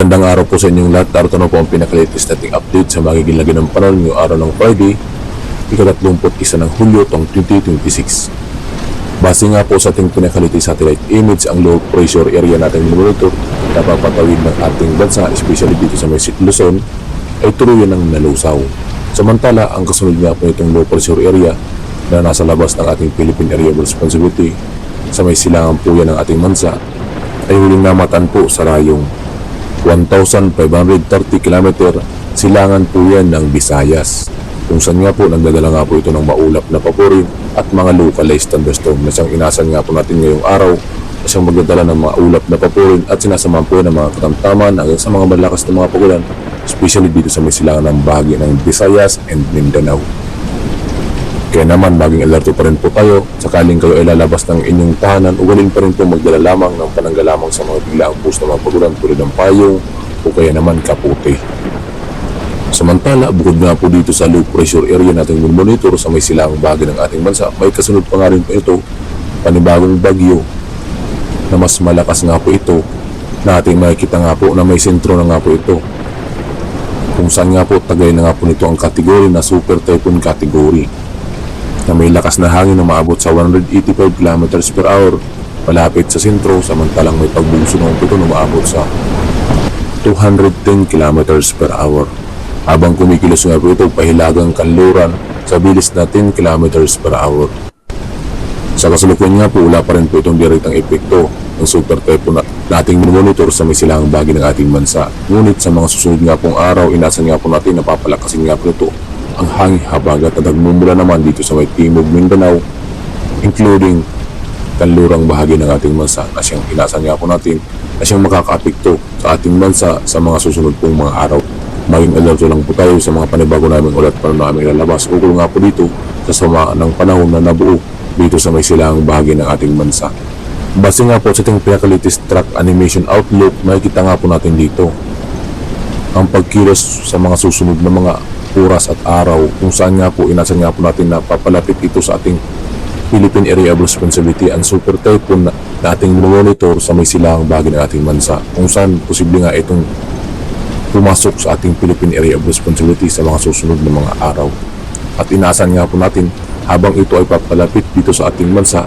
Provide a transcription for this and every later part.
Magandang araw po sa inyong lahat. Narito na po ang pinaka-latest nating update sa magiging lagi ng panahon ngayong araw ng Friday, ika-31 ng Hulyo, 2026. Base nga po sa ating pinaka-latest satellite image, ang low pressure area natin monitor na papatawid ng ating bansa, especially dito sa may Luzon, ay tuluyan ng nalusaw. Samantala, ang kasunod nga po itong low pressure area na nasa labas ng ating Philippine Area of Responsibility sa may silangan po yan ng ating bansa ay huling namatan po sa rayong 1,530 km silangan po yan ng Visayas, kung saan nga po nagdadala nga po ito ng maulap na papurin at mga localized thunderstorm na siyang inasan nga po natin ngayong araw na siyang magdadala ng maulap na papurin at sinasamahan po yan ng mga katamtaman hanggang sa mga malakas na mga pagulan, especially dito sa may silangan ng bahagi ng Visayas and Mindanao. Kaya naman maging alerto pa rin po tayo sakaling kayo ay lalabas ng inyong tahanan, ugalin pa rin po magdala lamang ng panangga lamang sa mga biglaang push na mga pagulan tulad ng payong o kaya naman kaputi. Samantala, bukod nga po dito sa low pressure area natin monitor sa may silangang bahagi ng ating bansa, may kasunod pa nga rin po ito, panibagong bagyo na mas malakas nga po ito na ating makikita nga po na may sentro na nga po ito, kung saan nga po tagay na nga po nito ang kategory na super typhoon category na may lakas na hangin na maabot sa 185 km per hour malapit sa sentro, samantalang may pagbugso ng ito na maabot sa 210 km per hour. Habang kumikilos nga po ito pahilagang kanluran sa bilis na 10 km per hour. Sa kasalukuyan nga po, wala pa rin po itong direktang epekto ng super typhoon na ating monitor sa may silangang bahagi ng ating bansa. Ngunit sa mga susunod nga pong araw, inasan nga po natin na papalakasin nga po ito ang hangin habagat at nagmumula naman dito sa may Timog Mindanao, including kanlurang bahagi ng ating bansa na siyang inasan nga po natin na siyang makakaapekto sa ating bansa sa mga susunod pong mga araw. Maging alerto lang po tayo sa mga panibago naming ulat para na aming lalabas ukol nga po dito sa sama ng panahon na nabuo dito sa may silangang bahagi ng ating bansa. Base nga po sa ating pinaka-latest track animation outlook, makikita nga po natin dito ang pagkilos sa mga susunod na mga oras at araw, kung saan nga po inasan nga po natin na papalapit ito sa ating Philippine Area of Responsibility and super typhoon na ating monitor sa may silangang bahagi ng ating bansa, kung saan posible nga itong pumasok sa ating Philippine Area of Responsibility sa mga susunod na mga araw. At inaasahan nga po natin habang ito ay papalapit dito sa ating bansa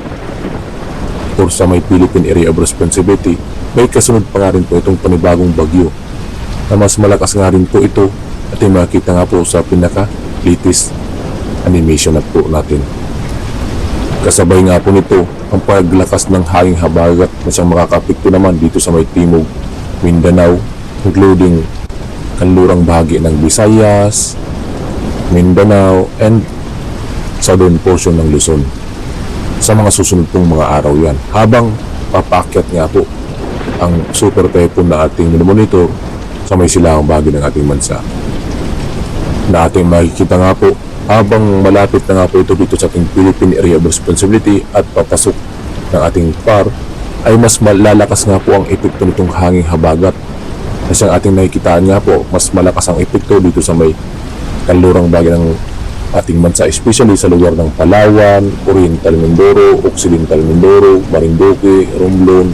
or sa may Philippine Area of Responsibility, may kasunod pa nga rin po itong panibagong bagyo na mas malakas nga rin po ito at yung makikita nga po sa pinaka-latest animation na po natin. Kasabay nga po nito ang paglakas ng hanging habagat na siyang makakapekto naman dito sa may Timog Mindanao, including kanlurang bahagi ng Visayas, Mindanao, and southern portion ng Luzon sa mga susunod pong mga araw yan. Habang papakyat nga po ang super typhoon na ating monitor sa may silangang bahagi ng ating bansa, na ating makikita nga po habang malapit na nga po ito dito sa ating Philippine Area of Responsibility at papasok ng ating PAR, ay mas malalakas nga po ang epekto nitong hanging habagat na siyang ating nakikitaan nga po. Mas malakas ang epekto dito sa may kanlurang bahagi ng ating bansa, especially sa lugar ng Palawan, Oriental Mindoro, Occidental Mindoro, Marinduque, Romblon,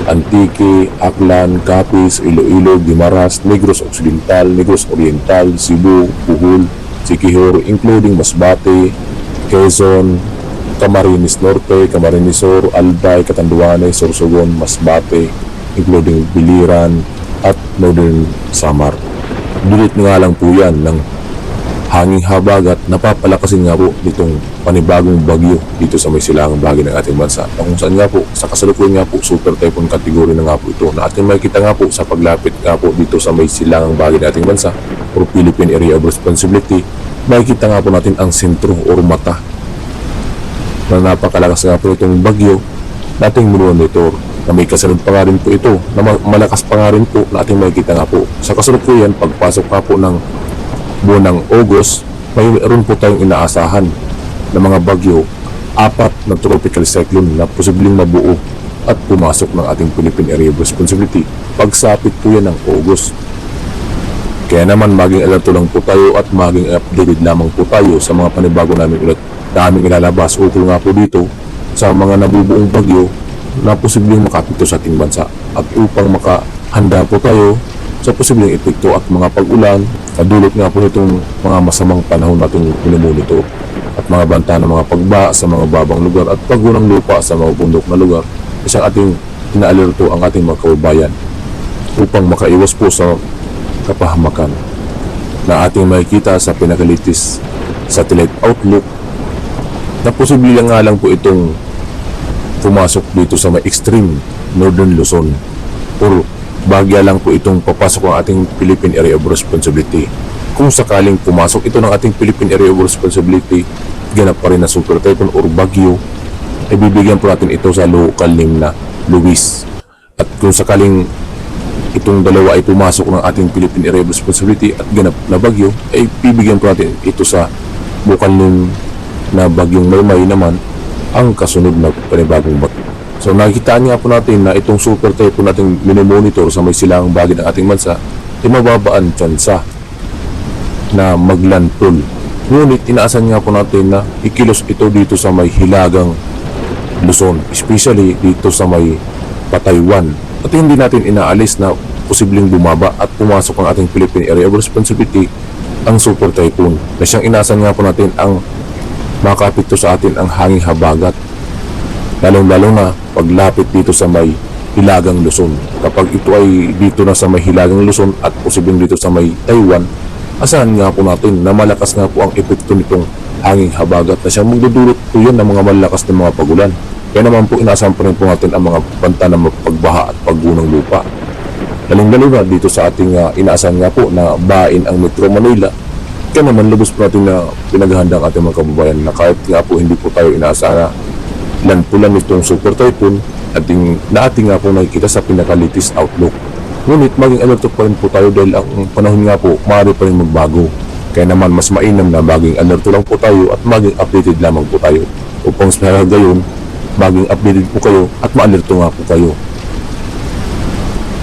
Antique, Aklan, Capiz, Iloilo, Guimaras, Negros Occidental, Negros Oriental, Cebu, Bohol, Siquijor, including Masbate, Quezon, Camarines Norte, Camarines Sur, Albay, Catanduanes, Sorsogon, Masbate, including Biliran at Northern Samar. Dulit nga lang po yan ng hanging habagat na papalakasin nga po nitong panibagong bagyo dito sa may silangang bahagi ng ating bansa, na kung saan nga po sa kasalukuyan nga po super typhoon category na nga po ito na ating makikita nga po sa paglapit nga po dito sa may silangang bahagi ng ating bansa or Philippine Area of Responsibility. Makikita nga po natin ang sentro or mata na napakalakas nga po itong bagyo na ating monitor, na may kasunod pa nga rin po ito na malakas pa nga rin po na ating makikita nga po sa kasalukuyan. Pagpasok nga po ng buwan ng August, mayroon po tayong inaasahan na mga bagyo, 4 na tropical cyclone na posibleng mabuo at pumasok ng ating Philippine Area of Responsibility pagsapit po yan ng August. Kaya naman maging alerto lang po tayo at maging updated lamang po tayo sa mga panibago namin ulit na aming ilalabas ukol nga po dito sa mga nabubuong bagyo na posibleng makapito sa ating bansa. At upang makahanda po tayo sa posibleng epekto at mga pag-ulan na dulot nga po nitong mga masamang panahon nating minumonitor at mga banta ng mga pagba sa mga babang lugar at paggunang lupa sa mga bundok na lugar. Isang ating inaalerto ang ating mga kababayan upang makaiwas po sa kapahamakan na ating makikita sa pinakalitis satellite outlook na posible nga lang po itong pumasok dito sa may extreme northern Luzon or bahagya lang po itong papasok ang ating Philippine Area of Responsibility. Kung sakaling pumasok ito ng ating Philippine Area of Responsibility, ganap pa rin na super typhoon or bagyo, ay bibigyan po natin ito sa local name na Luis. At kung sakaling itong dalawa ay pumasok ng ating Philippine Area of Responsibility at ganap na bagyo, ay bibigyan po natin ito sa local name na bagyong Maymay naman ang kasunod na panibagong bagyo. So nakikitaan nga po natin na itong super typhoon nating minomonitor sa may silangang bahagi ng ating bansa ay mababaan tsansa na maglandfall. Ngunit inaasan nga po natin na ikilos ito dito sa may hilagang Luzon, especially dito sa may Pataywan. At hindi natin inaalis na posibleng bumaba at pumasok ang ating Philippine Area of Responsibility ang super typhoon na siyang inaasan nga po natin ang makapito sa atin ang hanging habagat, lalong-lalo na paglapit dito sa may hilagang Luzon. Kapag ito ay dito na sa may hilagang Luzon at posibleng dito sa may Taiwan, asahan nga po natin na malakas nga po ang epekto nitong hanging habagat na siyang magdudulot po yan ng mga malakas na mga pagulan. Kaya naman po inaasahan pa rin po natin ang mga banta ng pagbaha at paggunang lupa. Lalong-lalo na dito sa ating inaasahan nga po na bahain ang Metro Manila. Kaya naman lubos po natin na pinaghahanda ang ating mga kababayan na kahit nga po hindi po tayo inaasahan na landfallan nitong super typhoon na ating nga po nakikita sa pinakalitis outlook. Ngunit maging alerto pa rin po tayo dahil ang panahon nga po maaari pa rin magbago. Kaya naman mas mainam na maging alerto lang po tayo at maging updated lamang po tayo upang sa gayon maging updated po kayo at ma-alerto nga po kayo.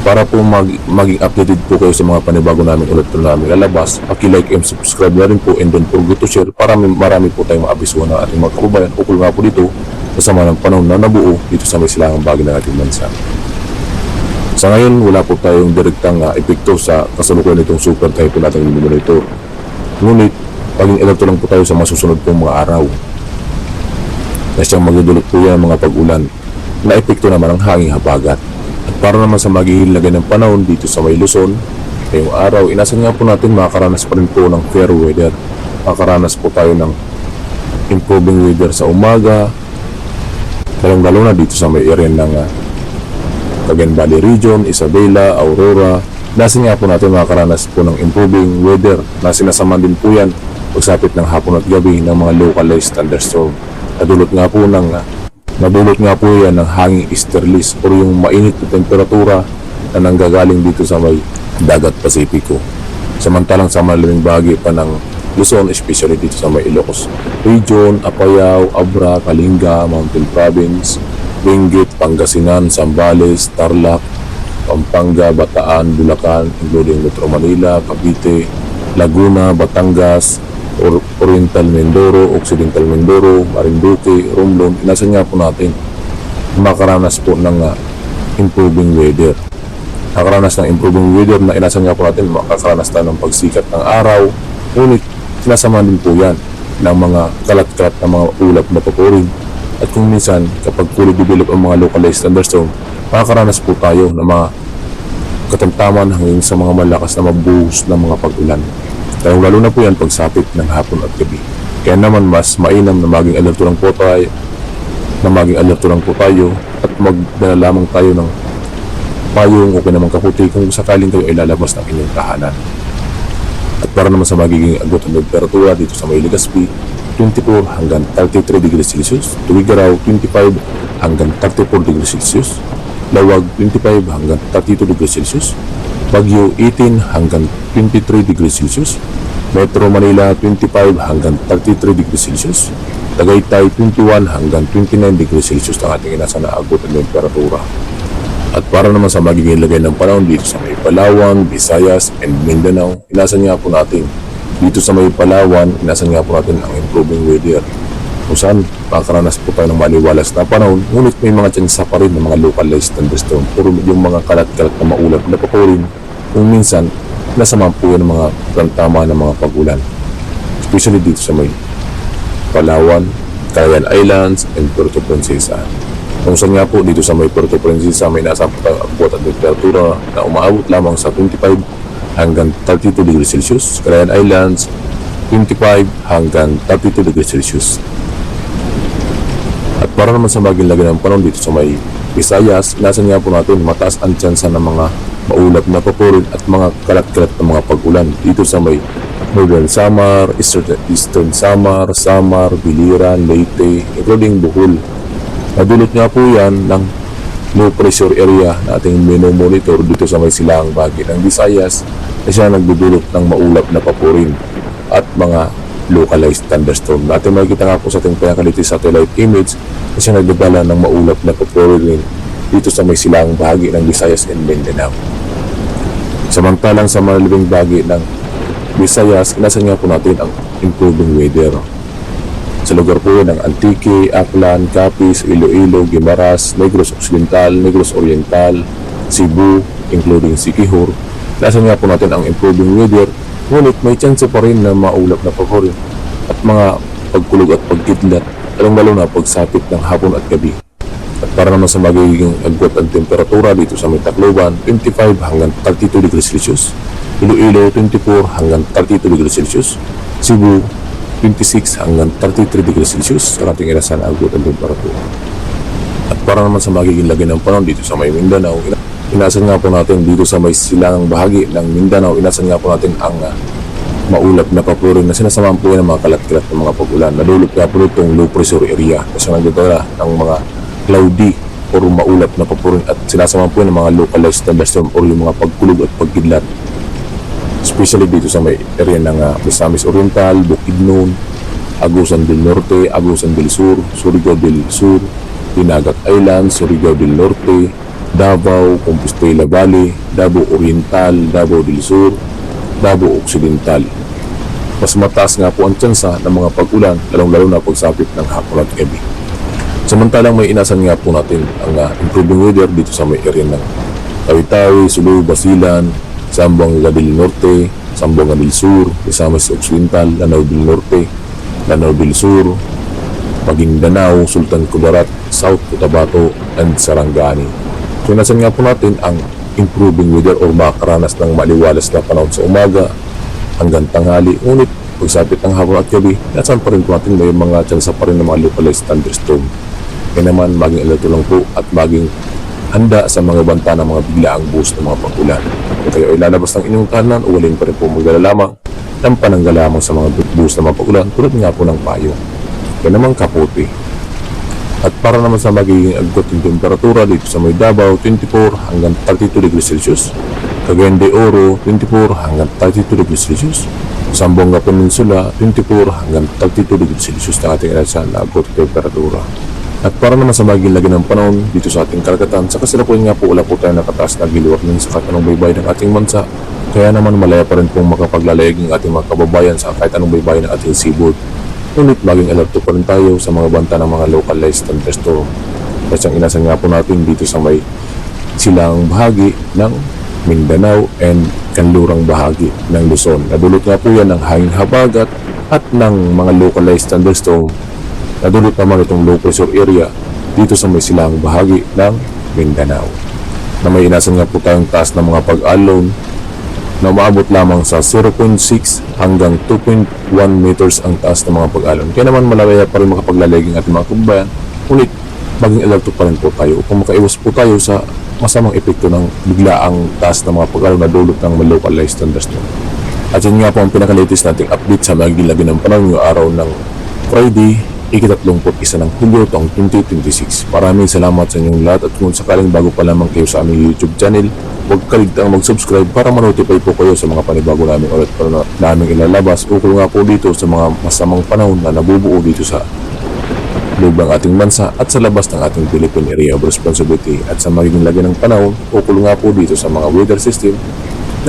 Para po maging updated po kayo sa mga panibago namin ulit po namin lalabas, paki-like and subscribe na rin po and don't forget to share para marami po tayong maabisuhan ng ating mga kababayan ukol nga po dito kasama ng panahon na nabuo dito sa may silangang bahagi ng ating bansa. Sa ngayon, wala po tayong direktang epekto sa kasalukuyan nitong super typhoon nating monitor. Ngunit, paging alerto lang po tayo sa masusunod pong mga araw na siyang magdudulot po yan ng mga pag-ulan na epekto naman ng hanging habagat. At para naman sa maghihilagay ng panahon dito sa may Luzon, ngayong araw, inasan nga po natin makakaranas pa rin po ng fair weather. Makakaranas po tayo ng improving weather sa umaga, lalong-lalo na dito sa may area ng Cagayan Valley Region, Isabela, Aurora. Nasin nga po natin makakaranas po ng improving weather na sinasama din po yan pagsapit ng hapon at gabi ng mga localized thunderstorm. Nadulot nga po yan ng hanging easterlies o yung mainit na temperatura na nanggagaling dito sa may dagat Pasipiko. Samantalang sa malamig bahagi pa ng Luzon, especially dito sa may Ilocos Region, Apayao, Abra, Kalinga, Mountain Province, Benguet, Pangasinan, Zambales, Tarlac, Pampanga, Bataan, Bulacan, including Metro Manila, Cavite, Laguna, Batangas, Oriental Mindoro, Occidental Mindoro, Marinduque, Romblon. Inasan nga po natin makaranas po ng improving weather. Nakaranas ng improving weather na inasan nga po natin makakaranas tayo ng pagsikat ng araw. Ngunit sinasama din po yan ng mga kalat-kalat na mga ulap na papurin. At kung minsan, kapag fully develop ang mga localized thunderstorm, makakaranas po tayo ng mga katamtaman hanggang sa mga malakas na mabuhos ng mga pag-ulan. Lalo na po yan pagsapit ng hapon at gabi. Kaya naman mas mainam na maging alerto lang po tayo, at magdala lamang tayo ng payong o pinamang kaputi kung sakaling kayo ay lalabas ng inyong tahanan. At para naman sa magiging agot ng temperatura dito sa may Legazpi, 24 hanggang 33 degrees Celsius, Tuwigaraw 25 hanggang 34 degrees Celsius, Lawag 25 hanggang 32 degrees Celsius, Baguio 18 hanggang 23 degrees Celsius, Metro Manila 25 hanggang 33 degrees Celsius, Tagaytay 21 hanggang 29 degrees Celsius ang ating inasa na agot ng temperatura. At para naman sa magiging lagay ng panahon dito sa may Palawan, Visayas, and Mindanao, inasan nga po natin dito sa may Palawan, inasan nga po natin ang improving weather kung saan makakaranas po tayo ng maliwalas na panahon, ngunit may mga tsansa pa rin ng mga localized thunderstorm puro yung mga kalat-kalat na maulap na papurin kung minsan nasama po yan ng mga tama ng mga pag-ulan. Especially dito sa may Palawan, Cagayan Islands, and Puerto Princesa. Kung saan nga po dito sa may Puerto Princesa may nasa abot at temperatura na umaabot lamang sa 25 hanggang 32 degrees Celsius. Cagayan Islands, 25 hanggang 32 degrees Celsius. At para naman sa maging lagi ng panahon dito sa may Visayas, inasan nga po natin mataas ang tsansa ng mga maulap na papurin at mga kalat-kalat na mga pag-ulan dito sa may Northern Samar, Eastern Samar, Biliran, Leyte, including Bohol. Nadulot nga po yan ng low pressure area na ating minomonitor dito sa may silangang bahagi ng Visayas na siya nagdudulot ng maulap na papurin at mga localized thunderstorm. Natin makikita nga po sa ating pinakalitis satellite image na siya nagdadala ng maulap na papurin dito sa may silangang bahagi ng Visayas and Mindanao. Samantalang sa malalabing bahagi ng Visayas, inasan nga po natin ang improving weather. Sa lugar po ng Antique, Aklan, Capiz, Iloilo, Guimaras, Negros Occidental, Negros Oriental, Cebu, including Siquijor, inasan nga po natin ang improving weather, ngunit may chance pa rin na maulap na papurin at mga pagkulog at pagkidlat, lalong-lalo na pagsapit ng hapon at gabi. At para naman sa magiging agwat ang temperatura dito sa may Tacloban, 25 hanggang 32 degrees Celsius. Iloilo, 24 hanggang 32 degrees Celsius. Cebu, 26 hanggang 33 degrees Celsius sa ating inasan agwat ang temperatura. At para naman sa magiging lagi ng panahon dito sa may Mindanao, inasan nga po natin dito sa may silangang bahagi ng Mindanao, inasan nga po natin ang maulap na papurin na sinasamahan po ng mga kalat-kalat ng mga pag-ulan. Nadulot nga po itong low pressure area kasi nagdadala ng mga cloudy or maulap na papurin at sinasamahan po ng mga localized thunderstorm or yung mga pagkulog at pagkidlat. Especially dito sa may area ng Misamis Oriental, Bukidnon, Agusan del Norte, Agusan del Sur, Surigao del Sur, Dinagat Island, Surigao del Norte, Davao, Compostela Valley, Davao Oriental, Davao del Sur, Davao Occidental. Mas mataas nga po ang tsansa ng mga pag-ulan, lalong-lalo na pagsapit ng hapon at gabi. Samantalang may inasan nga po natin ang improving weather dito sa may area ng Tawi-Tawi, Sulu, Basilan, Zamboanga del Norte, Zamboanga del Sur, Misamis Occidental, Lanao del Norte, Lanao del Sur, Maguindanao, Sultan Kudarat, South Cotabato, and Sarangani. So inasan nga po natin ang improving weather or makaranas ng maliwalas na panahon sa umaga hanggang tanghali. Ngunit pagsapit ng hapon at gabi, nasan pa rin po natin may mga tsansa pa rin ng mga localized thunderstorm. Kaya naman maging alerto lang po at maging handa sa mga banta ng mga biglaang buhos ng mga pag-ulan. Kung kayo ay lalabas ng inyong tahanan, uwalin pa rin po magdala lamang ng panangga lamang sa mga buhos ng mga pag-ulan tulad nga po ng payo. Kaya naman kaputi. At para naman sa magiging agwat ng temperatura dito sa may Davao, 24 hanggang 32 degrees Celsius. Cagayan de Oro, 24 hanggang 32 degrees Celsius. Zamboanga Peninsula, 24 hanggang 32 degrees Celsius na ating inasan na agwat ng temperatura. At para naman sa magiging lagi ng panahon dito sa ating karagatan, sa kasalukuyan nga po wala po tayo nakataas na giliwak ng sa katanong baybay ng ating bansa. Kaya naman malaya pa rin pong makapaglalayag ng ating mga kababayan sa kahit anong baybay ng ating seaboard. Ngunit maging alerto pa rin tayo sa mga banta ng mga localized thunderstorm. Kasi ang inasan nga po natin dito sa may silang bahagi ng Mindanao and kanlurang bahagi ng Luzon. Nadulot nga po yan ng hangin habagat at ng mga localized thunderstorm. Nadulot naman itong low pressure area dito sa may silang bahagi ng Mindanao. Na may inasan nga po tayong taas ng mga pag-alon na umaabot lamang sa 0.6 hanggang 2.1 meters ang taas ng mga pag-alon. Kaya naman malaya pa rin makapaglalayag ang ating mga kababayan. Ngunit maging alerto pa rin po tayo upang makaiwas po tayo sa masamang epekto ng biglaang taas ng mga pag-alon na dulot ng localized thunderstorm. At yun nga po ang pinaka-latest nating update sa magiging lagi ng panahon yung araw ng Friday, ika-31 ng Hulyo taong 2026. Maraming salamat sa inyong lahat at kung sakaling bago pa lamang kayo sa aming YouTube channel, huwag kaligtaang mag-subscribe para ma-notify po kayo sa mga panibago namin ulit na naming ilalabas ukol nga po dito sa mga masamang panahon na nabubuo dito sa loob ng ating bansa at sa labas ng ating Philippine Area of Responsibility at sa magiging lagi ng panahon ukol nga po dito sa mga weather system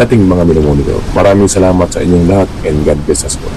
nating mga minomonitor. Maraming salamat sa inyong lahat and God bless us all.